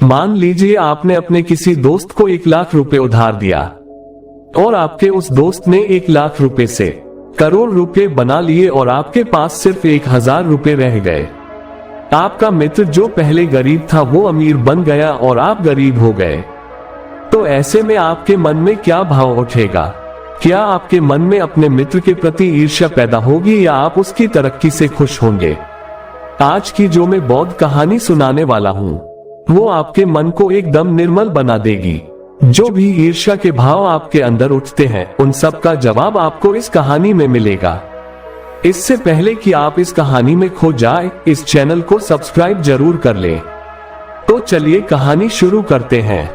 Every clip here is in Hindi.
मान लीजिए आपने अपने किसी दोस्त को 1 लाख रुपए उधार दिया और आपके उस दोस्त ने 1 लाख रुपए से करोड़ रुपए बना लिए और आपके पास सिर्फ 1000 रुपए रह गए। आपका मित्र जो पहले गरीब था वो अमीर बन गया और आप गरीब हो गए। तो ऐसे में आपके मन में क्या भाव उठेगा? क्या आपके मन में अपने मित्र के प्रति ईर्ष्या पैदा होगी या आप उसकी तरक्की से खुश होंगे? आज की जो मैं बौद्ध कहानी सुनाने वाला हूँ वो आपके मन को एकदम निर्मल बना देगी। जो भी ईर्ष्या के भाव आपके अंदर उठते हैं उन सब का जवाब आपको इस कहानी में मिलेगा। इससे पहले कि आप इस कहानी में खो जाए, इस चैनल को सब्सक्राइब जरूर कर लें। तो चलिए कहानी शुरू करते हैं।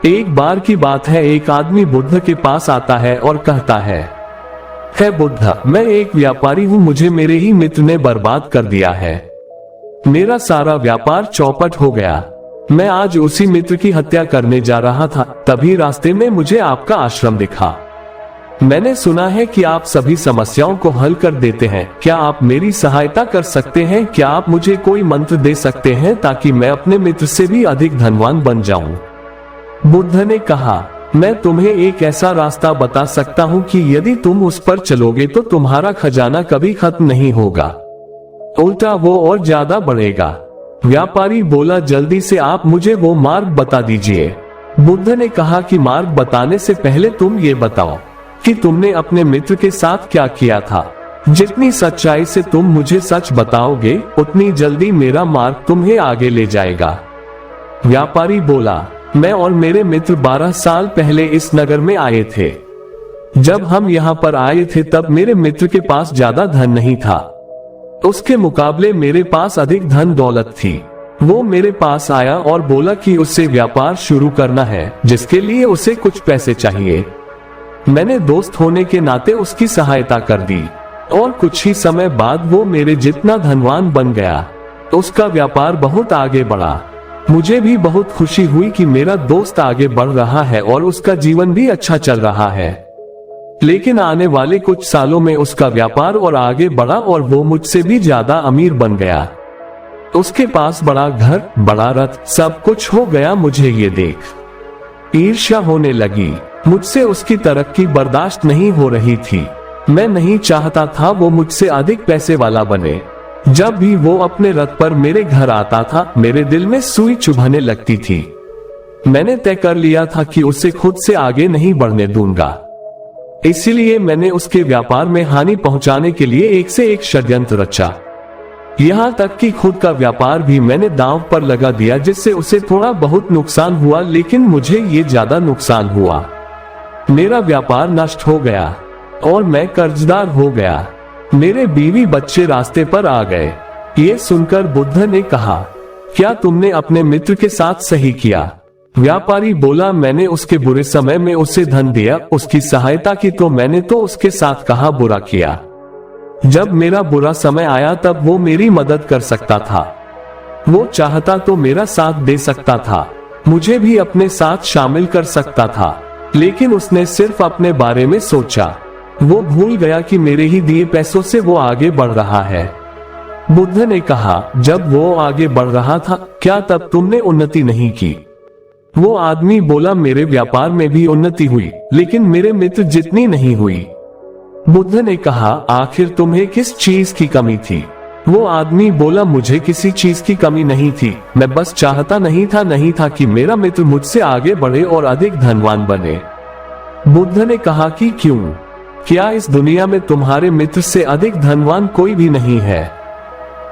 एक बार की बात है, एक आदमी बुद्ध के पास आता है और कहता है बुद्ध, मैं एक व्यापारी हूँ, मुझे मेरे ही मित्र ने बर्बाद कर दिया है। मेरा सारा व्यापार चौपट हो गया। मैं आज उसी मित्र की हत्या करने जा रहा था, तभी रास्ते में मुझे आपका आश्रम दिखा। मैंने सुना है कि आप सभी समस्याओं को हल कर देते हैं। क्या आप मेरी सहायता कर सकते हैं? क्या आप मुझे कोई मंत्र दे सकते हैं ताकि मैं अपने मित्र से भी अधिक धनवान बन जाऊं? बुद्ध ने कहा, मैं तुम्हें एक ऐसा रास्ता बता सकता हूं कि यदि तुम उस पर चलोगे तो तुम्हारा खजाना कभी खत्म नहीं होगा, उल्टा वो और ज्यादा बढ़ेगा। व्यापारी बोला, जल्दी से आप मुझे वो मार्ग बता दीजिए। बुद्ध ने कहा कि मार्ग बताने से पहले तुम ये बताओ कि तुमने अपने मित्र के साथ क्या किया था। जितनी सच्चाई से तुम मुझे सच बताओगे उतनी जल्दी मेरा मार्ग तुम्हें आगे ले जाएगा। व्यापारी बोला, मैं और मेरे मित्र 12 साल पहले इस नगर में आए थे। जब हम यहाँ पर आए थे तब मेरे मित्र के पास ज्यादा धन नहीं था, उसके मुकाबले मेरे पास अधिक धन दौलत थी। वो मेरे पास आया और बोला कि उससे व्यापार शुरू करना है जिसके लिए उसे कुछ पैसे चाहिए। मैंने दोस्त होने के नाते उसकी सहायता कर दी और कुछ ही समय बाद वो मेरे जितना धनवान बन गया। उसका व्यापार बहुत आगे बढ़ा। मुझे भी बहुत खुशी हुई कि मेरा दोस्त आगे बढ़ रहा है और उसका जीवन भी अच्छा चल रहा है। लेकिन आने वाले कुछ सालों में उसका व्यापार और आगे बढ़ा और वो मुझसे भी ज्यादा अमीर बन गया। उसके पास बड़ा घर, बड़ा रथ, सब कुछ हो गया। मुझे ये देख ईर्ष्या होने लगी। मुझसे उसकी तरक्की बर्दाश्त नहीं हो रही थी। मैं नहीं चाहता था वो मुझसे अधिक पैसे वाला बने। जब भी वो अपने रथ पर मेरे घर आता था मेरे दिल में सुई चुभने लगती थी। मैंने तय कर लिया था कि उसे खुद से आगे नहीं बढ़ने दूंगा। इसीलिए मैंने उसके व्यापार में हानि पहुंचाने के लिए एक से एक षड्यंत्र रचा। यहाँ तक कि खुद का व्यापार भी मैंने दांव पर लगा दिया, जिससे उसे थोड़ा बहुत नुकसान हुआ, लेकिन मुझे ये ज्यादा नुकसान हुआ। मेरा व्यापार नष्ट हो गया और मैं कर्जदार हो गया। मेरे बीवी बच्चे रास्ते पर आ गए। ये सुनकर बुद्ध ने कहा, क्या तुमने अपने मित्र के साथ सही किया? व्यापारी बोला, मैंने उसके बुरे समय में उसे धन दिया, उसकी सहायता की, तो मैंने तो उसके साथ कहा बुरा किया। जब मेरा बुरा समय आया तब वो मेरी मदद कर सकता था। वो चाहता तो मेरा साथ दे सकता था, मुझे भी अपने साथ शामिल कर सकता था, लेकिन उसने सिर्फ अपने बारे में सोचा। वो भूल गया कि मेरे ही दिए पैसों से वो आगे बढ़ रहा है। बुद्ध ने कहा, जब वो आगे बढ़ रहा था क्या तब तुमने उन्नति नहीं की? वो आदमी बोला, मेरे व्यापार में भी उन्नति हुई, लेकिन मेरे मित्र जितनी नहीं हुई। बुद्ध ने कहा, आखिर तुम्हें किस चीज की कमी थी? वो आदमी बोला, मुझे किसी चीज की कमी नहीं थी, मैं बस चाहता नहीं था कि मेरा मित्र मुझसे आगे बढ़े और अधिक धनवान बने। बुद्ध ने कहा कि क्यों? क्या इस दुनिया में तुम्हारे मित्र से अधिक धनवान कोई भी नहीं है?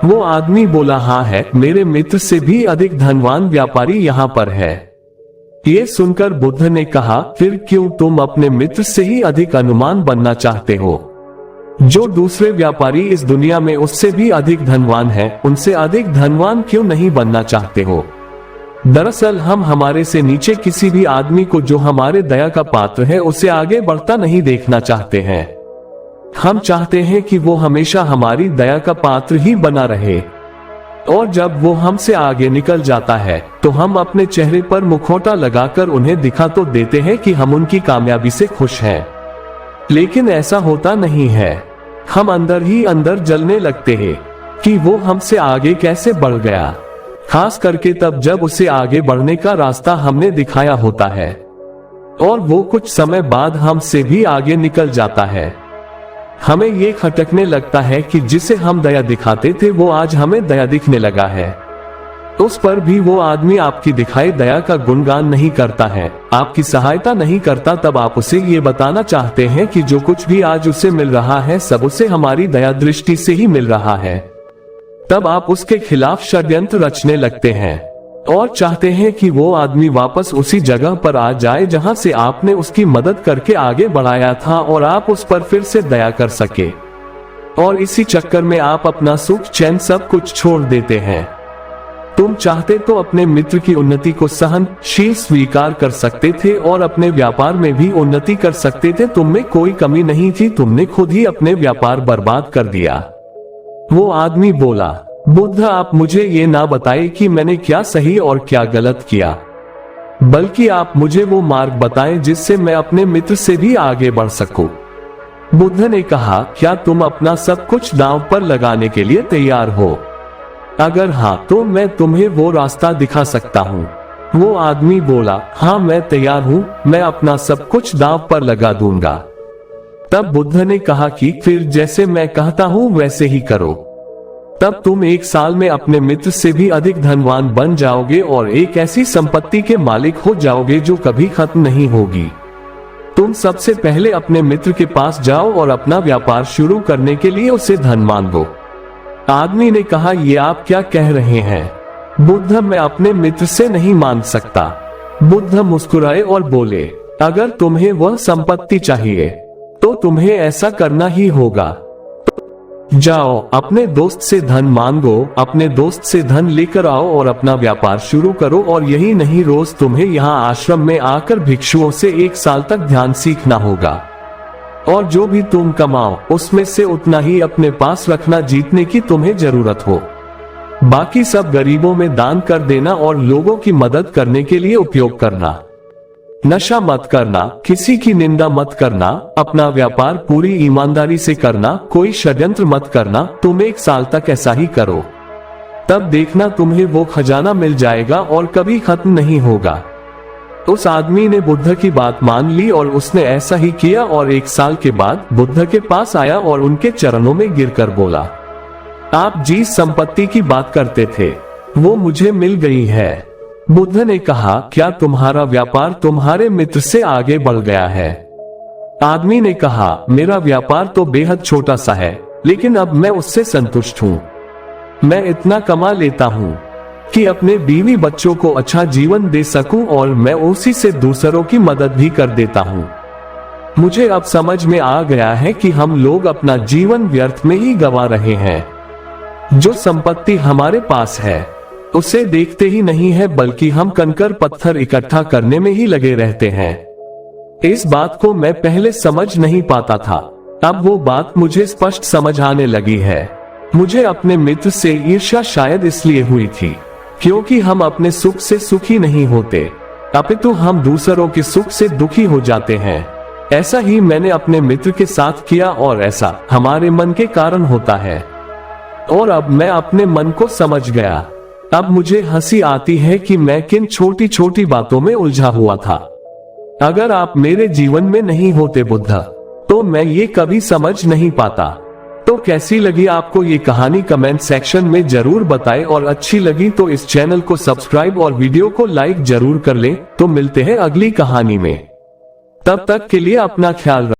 वो आदमी बोला, हाँ है, मेरे मित्र से भी अधिक धनवान व्यापारी यहाँ पर है। ये सुनकर बुद्ध ने कहा, फिर क्यों तुम अपने मित्र से ही अधिक अनुमान बनना चाहते हो? जो दूसरे व्यापारी इस दुनिया में उससे भी अधिक धनवान है, उनसे अधिक धनवान क्यों नहीं बनना चाहते हो? दरअसल हम हमारे से नीचे किसी भी आदमी को जो हमारे दया का पात्र है उसे आगे बढ़ता नहीं देखना चाहते हैं। हम चाहते हैं कि वो हमेशा हमारी दया का पात्र ही बना रहे, और जब वो हमसे आगे निकल जाता है तो हम अपने चेहरे पर मुखौटा लगाकर उन्हें दिखा तो देते हैं कि हम उनकी कामयाबी से खुश हैं, लेकिन ऐसा होता नहीं है। हम अंदर ही अंदर जलने लगते हैं कि वो हमसे आगे कैसे बढ़ गया। खास करके तब जब उसे आगे बढ़ने का रास्ता हमने दिखाया होता है और वो कुछ समय बाद हमसे भी आगे निकल जाता है। हमें ये खटकने लगता है कि जिसे हम दया दिखाते थे वो आज हमें दया दिखने लगा है। उस पर भी वो आदमी आपकी दिखाई दया का गुणगान नहीं करता है, आपकी सहायता नहीं करता। तब आप उसे ये बताना चाहते हैं कि जो कुछ भी आज उसे मिल रहा है सब उसे हमारी दया दृष्टि से ही मिल रहा है। तब आप उसके खिलाफ षड्यंत्र रचने लगते हैं और चाहते हैं कि वो आदमी वापस उसी जगह पर आ जाए जहां से आपने उसकी मदद करके आगे बढ़ाया था और आप उस पर फिर से दया कर सके। और इसी चक्कर में आप अपना सुख चैन सब कुछ छोड़ देते हैं। तुम चाहते तो अपने मित्र की उन्नति को सहनशील स्वीकार कर सकते थे और अपने व्यापार में भी उन्नति कर सकते थे। तुम में कोई कमी नहीं थी, तुमने खुद ही अपने व्यापार बर्बाद कर दिया। वो आदमी बोला, बुद्ध आप मुझे ये ना बताए कि मैंने क्या सही और क्या गलत किया, बल्कि आप मुझे वो मार्ग बताएं जिससे मैं अपने मित्र से भी आगे बढ़ सकूं। बुद्ध ने कहा, क्या तुम अपना सब कुछ दांव पर लगाने के लिए तैयार हो? अगर हाँ तो मैं तुम्हें वो रास्ता दिखा सकता हूँ। वो आदमी बोला, हाँ मैं तैयार हूँ, मैं अपना सब कुछ दांव पर लगा दूंगा। तब बुद्ध ने कहा कि फिर जैसे मैं कहता हूँ वैसे ही करो। तब तुम 1 साल में अपने मित्र से भी अधिक धनवान बन जाओगे और एक ऐसी संपत्ति के मालिक हो जाओगे जो कभी खत्म नहीं होगी। तुम सबसे पहले अपने मित्र के पास जाओ और अपना व्यापार शुरू करने के लिए उसे धन मांगो। आदमी ने कहा, ये आप क्या कह रहे हैं बुद्ध, मैं अपने मित्र से नहीं मांग सकता। बुद्ध मुस्कुराए और बोले, अगर तुम्हें वह संपत्ति चाहिए तो तुम्हें ऐसा करना ही होगा। जाओ अपने दोस्त से धन मांगो, अपने दोस्त से धन लेकर आओ और अपना व्यापार शुरू करो। और यही नहीं, रोज तुम्हें यहाँ आश्रम में आकर भिक्षुओं से 1 साल तक ध्यान सीखना होगा और जो भी तुम कमाओ उसमें से उतना ही अपने पास रखना जितने की तुम्हें जरूरत हो। बाकी सब गरीबों में दान कर देना और लोगों की मदद करने के लिए उपयोग करना। नशा मत करना, किसी की निंदा मत करना, अपना व्यापार पूरी ईमानदारी से करना, कोई षड्यंत्र मत करना। तुम 1 साल तक ऐसा ही करो, तब देखना तुम्हें वो खजाना मिल जाएगा और कभी खत्म नहीं होगा। उस आदमी ने बुद्ध की बात मान ली और उसने ऐसा ही किया और 1 साल के बाद बुद्ध के पास आया और उनके चरणों में गिरकर बोला, आप जिस संपत्ति की बात करते थे वो मुझे मिल गई है। बुद्ध ने कहा, क्या तुम्हारा व्यापार तुम्हारे मित्र से आगे बढ़ गया है? आदमी ने कहा, मेरा व्यापार तो बेहद छोटा सा है, लेकिन अब मैं उससे संतुष्ट हूँ। मैं इतना कमा लेता हूँ कि अपने बीवी बच्चों को अच्छा जीवन दे सकूं और मैं उसी से दूसरों की मदद भी कर देता हूं। मुझे अब समझ में आ गया है कि हम लोग अपना जीवन व्यर्थ में ही गंवा रहे हैं। जो संपत्ति हमारे पास है उसे देखते ही नहीं है, बल्कि हम कंकर पत्थर इकट्ठा करने में ही लगे रहते हैं। इस बात को मैं पहले समझ नहीं पाता था, अब वो बात मुझे स्पष्ट समझ आने लगी है। मुझे अपने मित्र से ईर्ष्या शायद इसलिए हुई थी क्योंकि हम अपने सुख से सुखी नहीं होते, अपितु हम दूसरों के सुख से दुखी हो जाते हैं। ऐसा ही मैंने अपने मित्र के साथ किया और ऐसा हमारे मन के कारण होता है। और अब मैं अपने मन को समझ गया। अब मुझे हंसी आती है कि मैं किन छोटी छोटी बातों में उलझा हुआ था। अगर आप मेरे जीवन में नहीं होते बुद्ध, तो मैं ये कभी समझ नहीं पाता। तो कैसी लगी आपको ये कहानी कमेंट सेक्शन में जरूर बताएं और अच्छी लगी तो इस चैनल को सब्सक्राइब और वीडियो को लाइक जरूर कर लें। तो मिलते हैं अगली कहानी में, तब तक के लिए अपना ख्याल रखें।